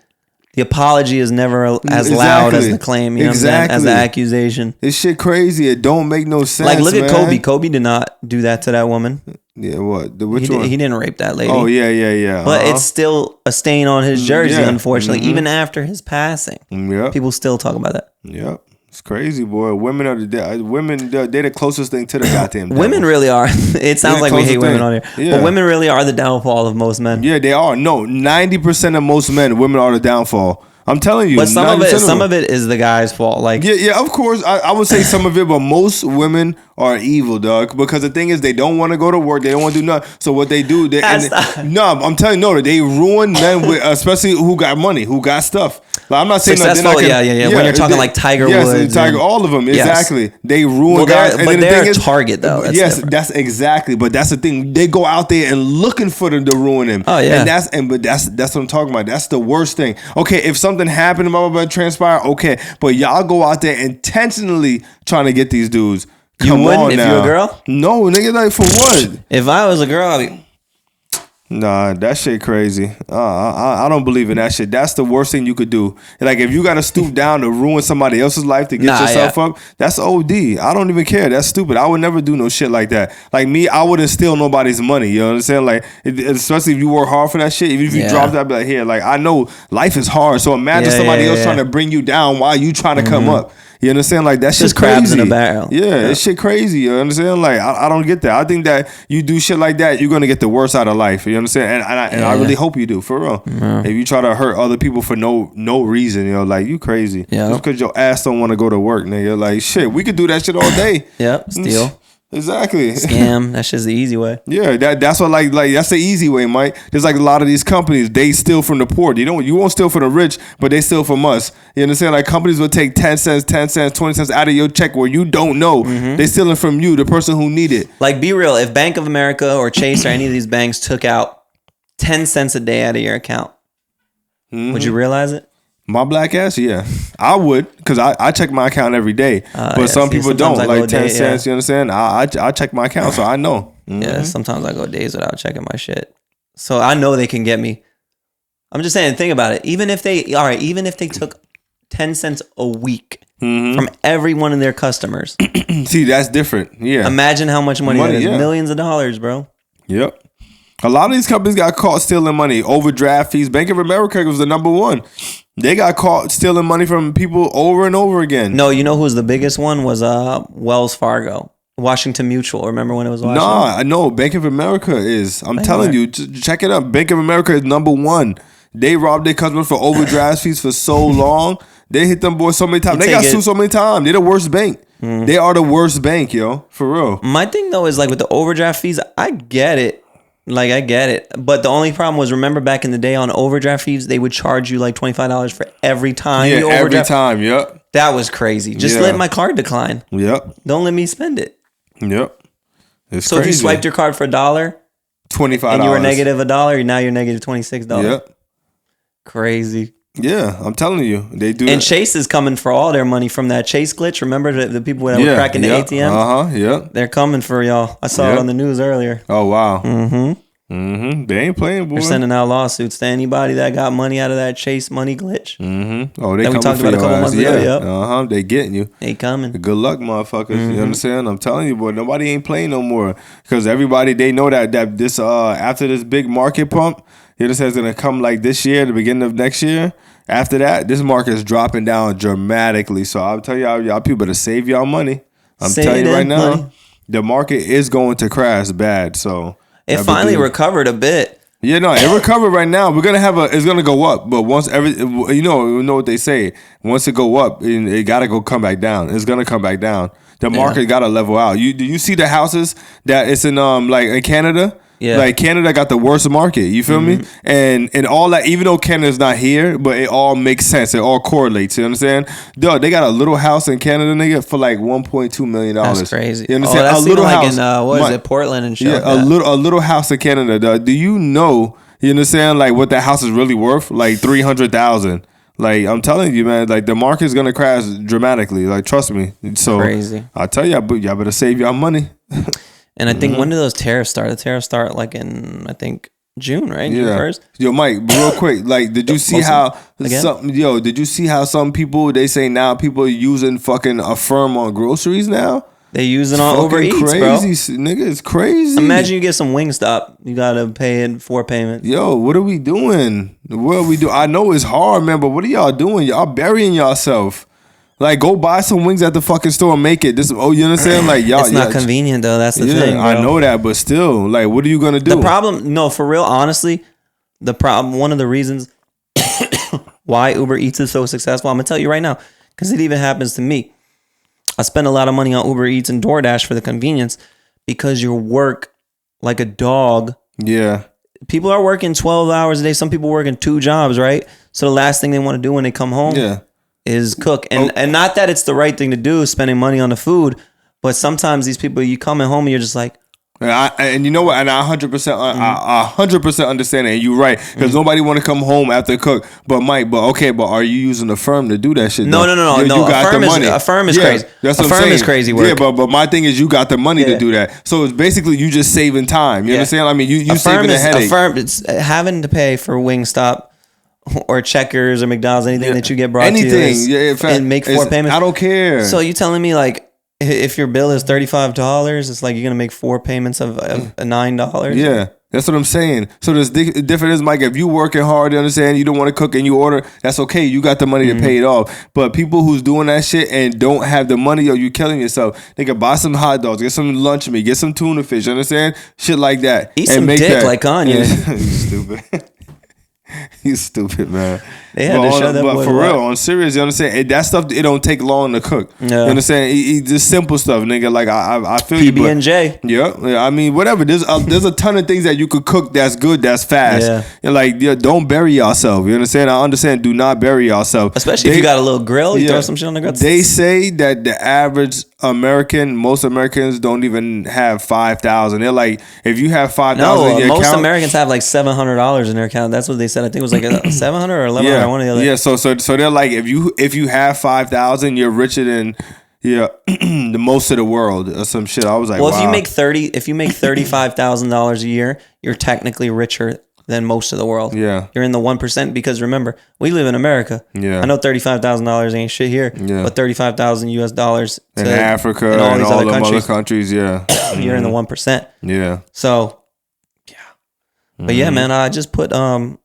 A: the apology is never as loud as the claim. You know what I'm saying? As the accusation.
B: This shit crazy. It don't make no sense.
A: Like, look at Kobe. Kobe did not do that to that woman.
B: Yeah, what? Which one?
A: He didn't rape that lady.
B: Oh yeah.
A: But it's still a stain on his jersey, unfortunately, even after his passing.
B: Yeah,
A: people still talk about that.
B: Yep. It's crazy, boy. Women are they're the closest thing to the goddamn devil.
A: Women really are. It sounds like we hate women on here. Yeah. But women really are the downfall of most men.
B: Yeah, they are. No, 90% of most men, women are the downfall. I'm telling you.
A: But some of it is the guy's fault. Like,
B: yeah, of course. I would say some of it, but most women are evil, dog. Because the thing is, they don't want to go to work. They don't want to do nothing. So what they do, I'm telling you, they ruin men, especially who got money, who got stuff. Like, I'm not saying
A: successful. When you're talking like Tiger Woods,
B: all of them, exactly. They ruin guys.
A: But they're a target, though.
B: That's exactly. But that's the thing. They go out there and looking for them to ruin him.
A: Oh yeah.
B: But that's what I'm talking about. That's the worst thing. Okay, if something happened, blah blah blah, transpire. Okay, but y'all go out there intentionally trying to get these dudes.
A: You wouldn't if you're a girl?
B: No, nigga, like for what?
A: If I was a girl, I'd be...
B: Nah, that shit crazy. I don't believe in that shit. That's the worst thing you could do. Like, if you got to stoop down to ruin somebody else's life to get yourself up, that's OD. I don't even care. That's stupid. I would never do no shit like that. Like me, I wouldn't steal nobody's money. You know what I'm saying? Like, especially if you work hard for that shit. Even if you drop that, I'd be like, here, like, I know life is hard. So imagine somebody else trying to bring you down while you trying to come up. You understand? Like, that shit's crazy.
A: Crabs in a barrel.
B: Yeah, it's shit crazy. You understand? Like, I don't get that. I think that you do shit like that, you're gonna get the worst out of life. You understand? And I really hope you do, for real. If you try to hurt other people for no reason, you know, like, you crazy.
A: Yeah.
B: Just because your ass don't want to go to work, nigga. Like, shit, we could do that shit all day.
A: Steal.
B: Exactly.
A: Scam. That's just the easy way.
B: Yeah, that's what like that's the easy way, Mike. There's like a lot of these companies, they steal from the poor. You won't steal from the rich, but they steal from us. You understand? Like, companies will take 10 cents, 20 cents out of your check where you don't know. They stealing from you, the person who need it.
A: Like, be real. If Bank of America or Chase or any of these banks took out 10 cents a day out of your account, would you realize it?
B: My black ass, yeah, I would, because I check my account every day. But some people don't. Like 10 cents, you understand? I check my account, so I know.
A: Yeah, sometimes I go days without checking my shit, so I know they can get me. I'm just saying, think about it. Even if they took 10 cents a week from every one of their customers.
B: See, that's different. Yeah.
A: Imagine how much money that is.
B: Yeah.
A: Millions of dollars, bro.
B: Yep. A lot of these companies got caught stealing money. Overdraft fees. Bank of America was the number one. They got caught stealing money from people over and over again.
A: No, you know who's the biggest one was Wells Fargo. Washington Mutual. Remember when it was Washington?
B: Nah, I know. Bank of America is. I'm telling you. Check it out. Bank of America is number one. They robbed their customers for overdraft fees for so long. They hit them boys so many times. They got sued so many times. They're the worst bank. They are the worst bank, yo. For real.
A: My thing, though, is like with the overdraft fees, I get it. Like, I get it. But the only problem was, remember back in the day on overdraft fees, they would charge you like $25 for every time you overdraft.
B: Every time, yep.
A: That was crazy. Just let my card decline.
B: Yep.
A: Don't let me spend it.
B: Yep. It's
A: so crazy. If you swiped your card for $1,
B: $25,
A: and you were negative $1, now you're negative $26.
B: Yep.
A: Crazy.
B: Yeah, I'm telling you, they do.
A: And Chase is coming for all their money from that Chase glitch. Remember the people that were cracking the ATM?
B: Yeah.
A: They're coming for y'all. I saw it on the news earlier.
B: Oh wow. They ain't playing, boy.
A: They're sending out lawsuits to anybody that got money out of that Chase money glitch.
B: Oh, they
A: that we talked about a couple months ago. Yep.
B: They getting you.
A: They coming.
B: Good luck, motherfuckers. You understand? I'm telling you, boy. Nobody ain't playing no more because everybody they know that this after this big market pump. You understand? It's gonna come like this year, the beginning of next year. After that, this market is dropping down dramatically. So I'll tell y'all people better save y'all money. I'm telling you right now, the market is going to crash bad. So
A: it finally recovered a bit.
B: Yeah, no, it recovered right now. We're gonna it's gonna go up, but once you know what they say. Once it go up, it gotta come back down. It's gonna come back down. The market gotta level out. Do you see the houses that it's in like in Canada? Yeah. Like Canada got the worst market. You feel me? And all that, even though Canada's not here, but it all makes sense. It all correlates. You understand? Dude, they got a little house in Canada, nigga, for like $1.2 million.
A: That's crazy.
B: You understand?
A: That's
B: a little
A: house. Like in Portland and shit.
B: Yeah,
A: like
B: a little house in Canada. Dog. Do you know? You understand? Like what that house is really worth? Like $300,000. Like I'm telling you, man. Like the market's gonna crash dramatically. Like trust me. So crazy. I tell y'all better save y'all money.
A: And I think when do those tariffs start? The tariffs start like in, I think, June, right? June 1st?
B: Yo, Mike, real quick, like, did you see how some people, they say now people are using fucking Affirm on groceries now?
A: They use it on Uber Eats,
B: crazy,
A: bro.
B: Nigga, it's crazy.
A: Imagine you get some Wingstop. You got to pay in 4 payments.
B: Yo, what are we doing? What are we doing? I know it's hard, man, but what are y'all doing? Y'all burying yourself. Like, go buy some wings at the fucking store and make it. You understand? Like, y'all.
A: It's not convenient, though. That's the thing, bro.
B: I know that, but still, like, what are you going to do?
A: The problem, no, for real, honestly, one of the reasons why Uber Eats is so successful, I'm going to tell you right now, because it even happens to me. I spend a lot of money on Uber Eats and DoorDash for the convenience because you work like a dog.
B: Yeah.
A: People are working 12 hours a day. Some people working 2 jobs, right? So the last thing they want to do when they come home is cook. And not that it's the right thing to do, spending money on the food, but sometimes these people, you coming home and you're just like,
B: and you know what? And I 100% understand it. And you're right, because nobody want to come home after cook. But Mike, but are you using Affirm to do that shit?
A: No. You got the money. Affirm is crazy. That's what Affirm is crazy work.
B: Yeah, but my thing is you got the money to do that. So it's basically you just saving time. You understand? I mean, you saving a headache.
A: Affirm, it's having to pay for Wingstop or Checkers or McDonald's, anything that you get brought to you, and make 4 payments.
B: I don't care.
A: So you telling me like, if your bill is $35, it's like you're gonna make 4 payments of $9.
B: Yeah, that's what I'm saying. So there's different is, Mike. If you working hard, you understand, you don't want to cook and you order, that's okay. You got the money to pay it off. But people who's doing that shit and don't have the money, you killing yourself. They can buy some hot dogs, get some lunch meat, get some tuna fish. You understand? Shit like that.
A: Eat some dick like Kanye.
B: Yeah. You stupid. You stupid, man.
A: They had to show that.
B: But for real, on serious, you understand? That stuff, it don't take long to cook. Yeah. You understand? Just simple stuff, nigga. Like I feel you.
A: PB&J.
B: Yeah. I mean, whatever. There's a ton of things that you could cook that's good, that's fast. Yeah. You're like, don't bury yourself. You understand? I understand. Do not bury yourself.
A: Especially if you got a little grill, you throw some shit on the grill.
B: They say that the average most Americans don't even have 5,000. They're like, if you have 5,000 in your
A: most
B: account,
A: Americans have like $700 in their account. That's what they said. I think it was like 700 or 1100. One of the other.
B: Yeah. So they're like, if you have 5,000, you're richer than the most of the world or some shit. I was like,
A: well, if you make $35,000 a year, you're technically richer than most of the world.
B: Yeah.
A: You're in the 1% because remember, we live in America.
B: Yeah.
A: I know $35,000 ain't shit here, but 35,000 US dollars
B: in Africa and all these other countries, yeah.
A: You're in the 1%.
B: Yeah.
A: So, yeah. But yeah, man, I just put an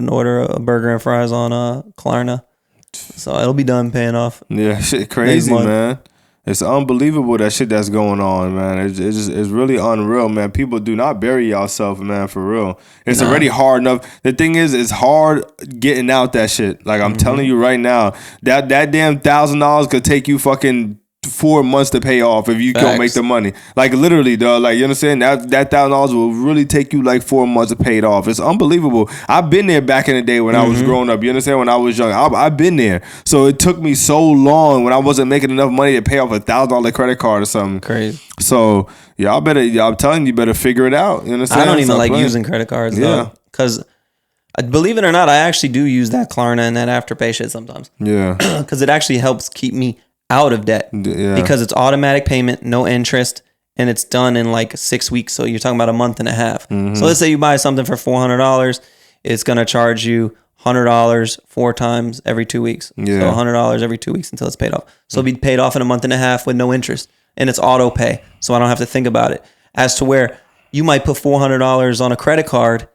A: order a burger and fries on Klarna. So it'll be done paying off.
B: Yeah, shit crazy, man. It's unbelievable that shit that's going on, man. It's really unreal, man. People do not bury yourself, man, for real. It's already hard enough. The thing is, it's hard getting out that shit. Like I'm telling you right now, that damn $1,000 could take you fucking 4 months to pay off if you don't make the money. Like literally, dog. Like you understand that $1,000 will really take you like 4 months to pay it off. It's unbelievable. I've been there back in the day when I was growing up. You understand? When I was young, I've been there. So it took me so long when I wasn't making enough money to pay off a $1,000 credit card or something. Crazy. So y'all better. I'm telling you, better figure it out. You understand?
A: I don't even like using credit cards though, because believe it or not, I actually do use that Klarna and that Afterpay shit sometimes.
B: Yeah,
A: because it actually helps keep me out of debt because it's automatic payment, no interest, and it's done in like 6 weeks. So you're talking about a month and a half. So let's say you buy something for $400, it's gonna charge you $100 4 times every 2 weeks. So $100 every 2 weeks until it's paid off. So it'll be paid off in a month and a half with no interest, and it's auto pay. So I don't have to think about it. As to where you might put $400 on a credit card,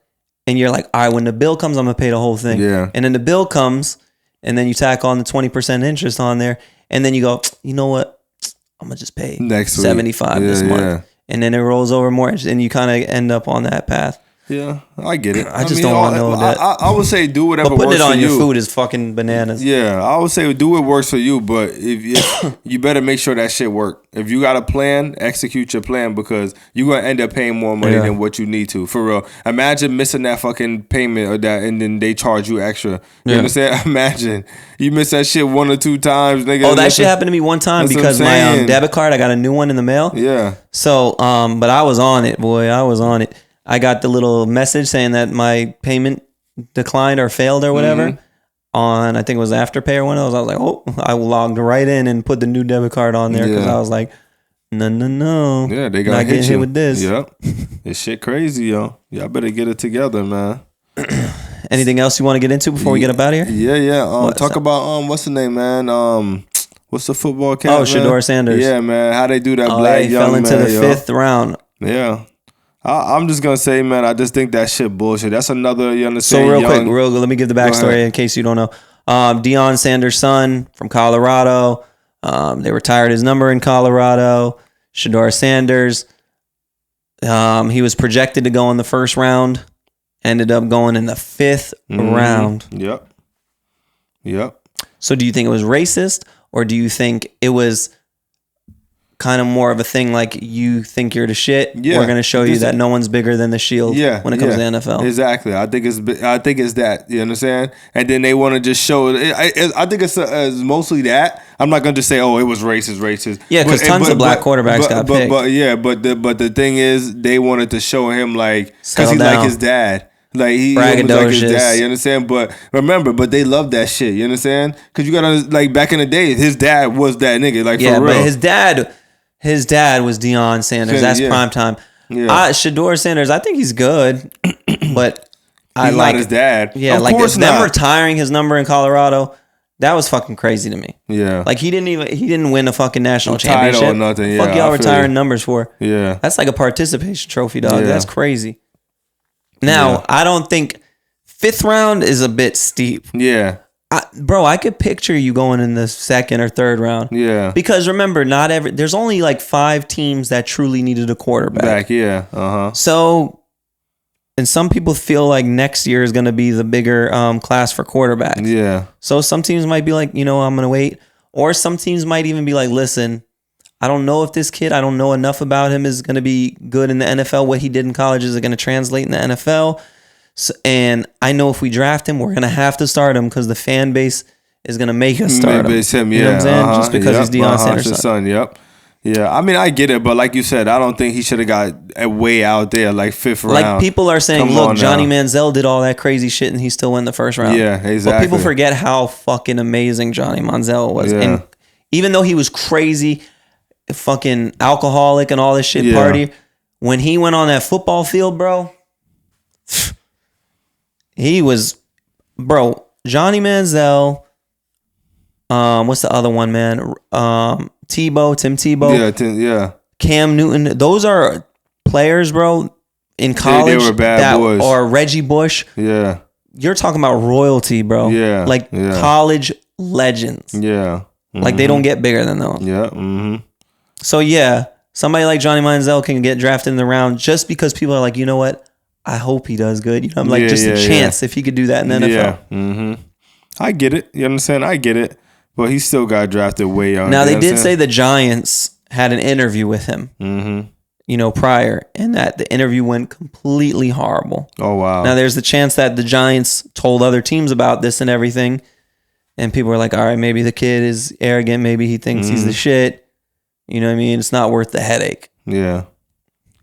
A: and you're like, all right, when the bill comes, I'm gonna pay the whole thing. And then the bill comes, and then you tack on the 20% interest on there. And then you go, you know what? I'm gonna just pay next $75 this month, and then it rolls over more, and you kind of end up on that path.
B: Yeah, I get it.
A: I just don't want to know that.
B: I would say do whatever
A: but
B: works for you.
A: Putting it on your food is fucking bananas.
B: Yeah, I would say do what works for you, but if you better make sure that shit work. If you got a plan, execute your plan because you're going to end up paying more money than what you need to. For real. Imagine missing that fucking payment or that and then they charge you extra. You understand? Imagine. You miss that shit 1 or 2 times, nigga.
A: Oh, that shit happened to me one time because my debit card, I got a new one in the mail.
B: Yeah.
A: So, but I was on it, boy. I was on it. I got the little message saying that my payment declined or failed or whatever on, I think it was Afterpay or one of those. I was like, oh, I logged right in and put the new debit card on there because I was like, no.
B: Yeah, they got
A: hit you with this.
B: Yep. This shit crazy, yo. Y'all better get it together, man.
A: Anything else you want to get into before we get up out of here?
B: Yeah. Talk about, what's the name, man? What's the football cat?
A: Oh, Shador Sanders.
B: Yeah, man. How they do that black young man.
A: He fell into the 5th round.
B: Yeah. I'm just gonna say, man, I just think that shit bullshit. That's another, you understand?
A: So real quick, let me give the backstory in case you don't know. Deion Sanders' son from Colorado. They retired his number in Colorado. Shador Sanders. He was projected to go in the 1st round. Ended up going in the 5th round.
B: Yep.
A: So do you think it was racist, or do you think it was kind of more of a thing like you think you're the shit? We're going to show you that no one's bigger than the shield when it comes to NFL.
B: Exactly. I think it's that. You understand? And then they want to just show it. I think it's mostly that. I'm not going to just say, oh, it was racist.
A: Yeah, because tons of black quarterbacks got picked.
B: But the thing is, they wanted to show him like, because he's like his dad. Like he was like his dad, you understand? But remember, they love that shit, you understand? Because you gotta, like, back in the day, his dad was that nigga, like, for real.
A: But his dad was Deion Sanders. That's prime time. Yeah. Shador Sanders, I think he's good, but I
B: he's
A: like
B: not his dad.
A: Yeah,
B: of
A: like
B: course
A: them retiring his number in Colorado. That was fucking crazy to me.
B: Yeah,
A: like he didn't win a fucking national championship.
B: Or nothing. Yeah,
A: fuck y'all retiring numbers for?
B: Yeah,
A: that's like a participation trophy, dog. Yeah. That's crazy. Now, I don't think 5th round is a bit steep.
B: Yeah.
A: I could picture you going in the 2nd or 3rd round.
B: Yeah.
A: Because remember, there's only like 5 teams that truly needed a quarterback. So, and some people feel like next year is going to be the bigger class for quarterbacks.
B: Yeah.
A: So some teams might be like, I'm going to wait. Or some teams might even be like, listen, I don't know if this kid, I don't know enough about him, is going to be good in the NFL. What he did in college is going to translate in the NFL. So, and I know if we draft him, we're going to have to start him because the fan base is going to make us start him. You know what I'm saying? Just because he's Deion Sanders' son.
B: Yep. Yeah, I mean, I get it, but like you said, I don't think he should have got way out there, like 5th round.
A: Like people are saying, look, Johnny Manziel did all that crazy shit and he still won the 1st round.
B: Yeah, exactly.
A: But people forget how fucking amazing Johnny Manziel was. Yeah. And even though he was crazy, fucking alcoholic and all this shit party, when he went on that football field, bro, He was, bro, Johnny Manziel. What's the other one, man? Tim Tebow.
B: Yeah.
A: Cam Newton. Those are players, bro, in college
B: they were bad boys.
A: Or Reggie Bush.
B: Yeah.
A: You're talking about royalty, bro.
B: Yeah.
A: Like college legends.
B: Yeah.
A: Like they don't get bigger than those.
B: Yeah. Mm-hmm.
A: So yeah, somebody like Johnny Manziel can get drafted in the round just because people are like, you know what? I hope he does good. You know, I'm like, just a chance if he could do that in the NFL.
B: Yeah. Mm-hmm. I get it. You understand? I get it. But he still got drafted way young.
A: Now, they did say the Giants had an interview with him, you know, prior, and that the interview went completely horrible.
B: Oh, wow.
A: Now, there's the chance that the Giants told other teams about this and everything, and people were like, all right, maybe the kid is arrogant. Maybe he thinks he's the shit. You know what I mean? It's not worth the headache.
B: Yeah.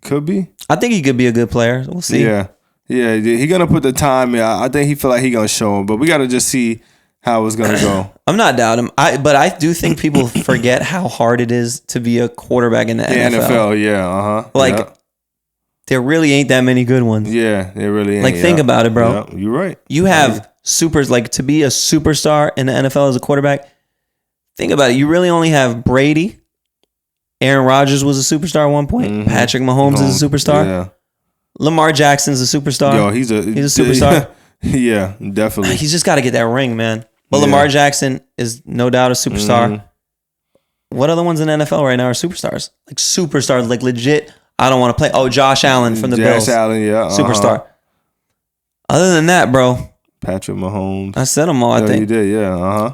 B: Could be.
A: I think he could be a good player. We'll see.
B: Yeah. Yeah. He going to put the time in. I think he feel like he going to show him, but we got to just see how it's going to go.
A: I'm not doubting him. But I do think people forget how hard it is to be a quarterback in the NFL.
B: NFL, yeah. Uh-huh.
A: Like, there really ain't that many good ones.
B: Yeah, there really ain't.
A: Like, think about it, bro.
B: Yeah, you're right.
A: You have like, to be a superstar in the NFL as a quarterback, think about it. You really only have Brady. Aaron Rodgers was a superstar at one point. Patrick Mahomes is a superstar.
B: Yeah.
A: Lamar Jackson's a superstar.
B: Yo, he's a
A: superstar.
B: Yeah, definitely.
A: He's just got to get that ring, man. But Lamar Jackson is no doubt a superstar. What other ones in the NFL right now are superstars? Like superstars, like legit. I don't want to play. Oh, Josh Allen from the Bills.
B: Josh Allen, yeah.
A: Superstar. Other than that, bro.
B: Patrick Mahomes.
A: I said them all, I think.
B: You did, yeah.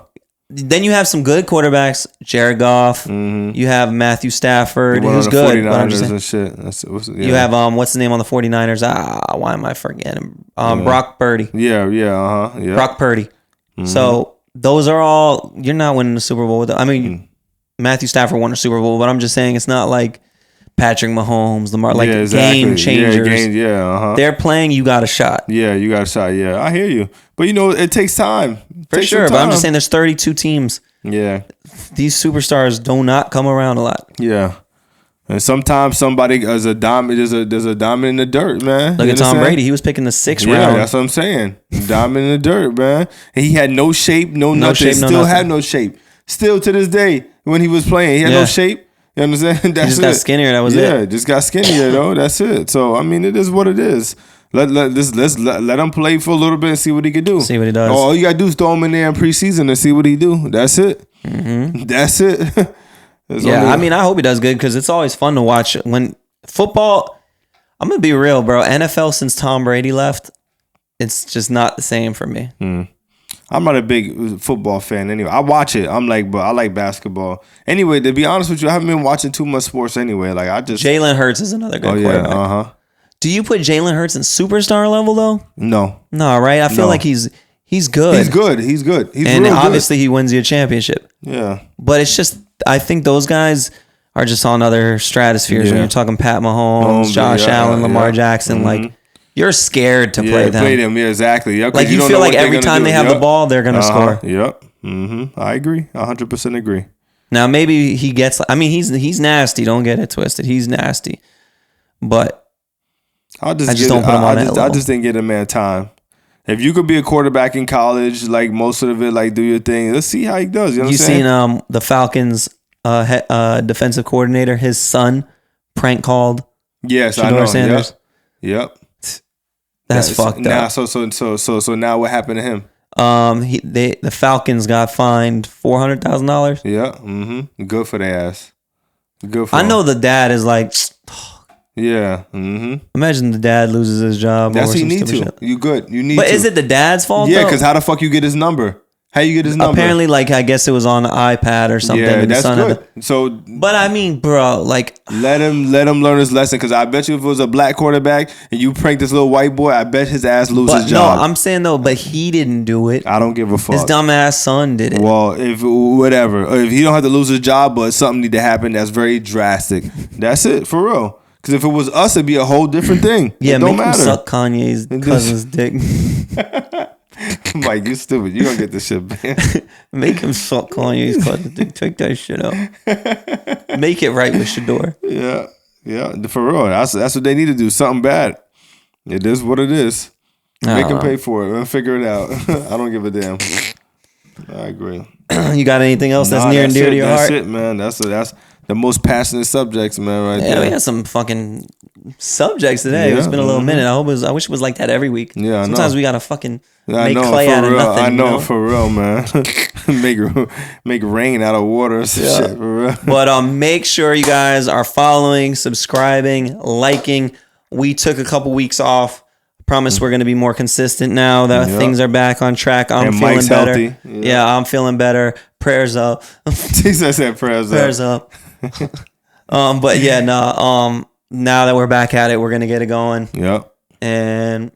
A: Then you have some good quarterbacks. Jared Goff. You have Matthew Stafford, who's good. But I'm just saying,
B: and shit.
A: You have, what's the name on the 49ers? Why am I forgetting? Brock Purdy.
B: Yeah.
A: Brock Purdy. So those are all, you're not winning the Super Bowl with them. I mean, Matthew Stafford won a Super Bowl, but I'm just saying it's not like Patrick Mahomes, Lamar, like game changers. They're playing, you got a shot.
B: Yeah, you got a shot. Yeah, I hear you. But you know, it takes time.
A: For sure, but I'm just saying there's 32 teams.
B: Yeah.
A: These superstars do not come around a lot.
B: Yeah. And sometimes somebody is a diamond. There's a diamond in the dirt, man.
A: Look at Tom Brady. He was picking the 6th round.
B: Yeah, that's what I'm saying. Diamond in the dirt, man. And he had no shape, no nothing. Still had no shape. Still to this day, when he was playing, he had no shape. You understand? That's
A: he just got skinnier. That was it.
B: Yeah, just got skinnier though. That's it. So I mean, it is what it is. Let him play for a little bit and see what he can do.
A: See what he does.
B: All you gotta do is throw him in there in preseason and see what he do. That's it. That's it.
A: I mean, I hope he does good because it's always fun to watch when football. I'm gonna be real, bro. NFL since Tom Brady left, it's just not the same for me.
B: I'm not a big football fan anyway. I watch it. But I like basketball. Anyway, to be honest with you, I haven't been watching too much sports anyway. Like
A: Jalen Hurts is another good quarterback. Do you put Jalen Hurts in superstar level though?
B: No,
A: right? I feel like he's good.
B: He's good.
A: And obviously he wins you a championship.
B: Yeah.
A: But it's just, I think those guys are just on other stratospheres when you're talking Pat Mahomes, Josh Allen, Lamar Jackson. Like, you're scared to play them.
B: Yeah, exactly. Yep,
A: like, you feel like every time they have the ball, they're going to score.
B: Yep. I agree. 100% agree.
A: Now, maybe he gets, I mean, he's nasty. Don't get it twisted. He's nasty. But I just don't put him on that level.
B: I just didn't get a man time. If you could be a quarterback in college, like most of it, like do your thing. Let's see how he does. You know what I'm saying?
A: Seen the Falcons defensive coordinator, his son prank called.
B: Yes, I know.
A: Sanders.
B: Yep.
A: That's fucked up.
B: So now what happened to him?
A: The Falcons got fined $400,000.
B: Yeah. Good for their ass. Good for
A: I know the dad is like.
B: Yeah.
A: Imagine the dad loses his job.
B: That's what he needs to. You good. You need
A: But
B: to.
A: is it the dad's fault?
B: Yeah, because how the fuck you get his number? How you get his number?
A: Apparently, like, I guess it was on the iPad or something.
B: Yeah, that's good.
A: But I mean, bro, like,
B: let him learn his lesson. Because I bet you, if it was a black quarterback and you pranked this little white boy, I bet his ass loses his job.
A: No, I'm saying though, but he didn't do it.
B: I don't give a fuck.
A: His dumbass son did it.
B: Well, if he don't have to lose his job, but something need to happen that's very drastic. That's it for real. Because if it was us, it'd be a whole different thing.
A: Yeah,
B: it don't
A: make
B: matter.
A: him suck Kanye's cousin's dick.
B: Mike, you stupid. You gonna get this shit banned.
A: Make him suck Kanye's cousin's dick. Take that shit out. Make it right with Shador.
B: Yeah, for real. That's what they need to do. Something bad. It is what it is. Make him pay for it. We'll figure it out. I don't give a damn. I agree.
A: You got anything else that's near and dear to your heart?
B: That's it, man. That's the most passionate subjects, man, right there.
A: We had some fucking subjects today. It's been a little minute. I wish it was like that every week.
B: Yeah,
A: sometimes we gotta fucking make clay out of nothing.
B: I know, for real, man. make rain out of water. Shit, for real.
A: But make sure you guys are following, subscribing, liking. We took a couple weeks off. Promise we're going to be more consistent now that things are back on track. I'm feeling
B: Mike's
A: better.
B: Healthy.
A: Yeah, I'm feeling better. Prayers up.
B: Jesus said prayers
A: up. But yeah, no. Now that we're back at it, we're going to get it going.
B: Yep.
A: And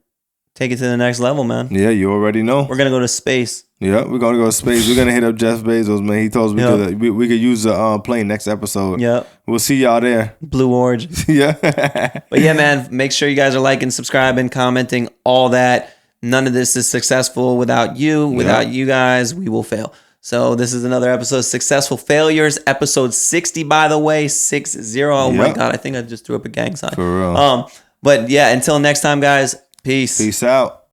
A: take it to the next level, man.
B: Yeah, you already know.
A: We're going to go to space.
B: Yeah, we're going to go to space. We're going to hit up Jeff Bezos, man. He told us we could use the plane next episode.
A: Yep.
B: We'll see y'all there.
A: Blue Orange.
B: Yeah.
A: But yeah, man, make sure you guys are liking, subscribing, commenting, all that. None of this is successful without you. Without you guys, we will fail. So this is another episode of Successful Failures, episode 60, by the way, 60. Oh my God, I think I just threw up a gang sign.
B: For real.
A: But yeah, until next time, guys, peace.
B: Peace out.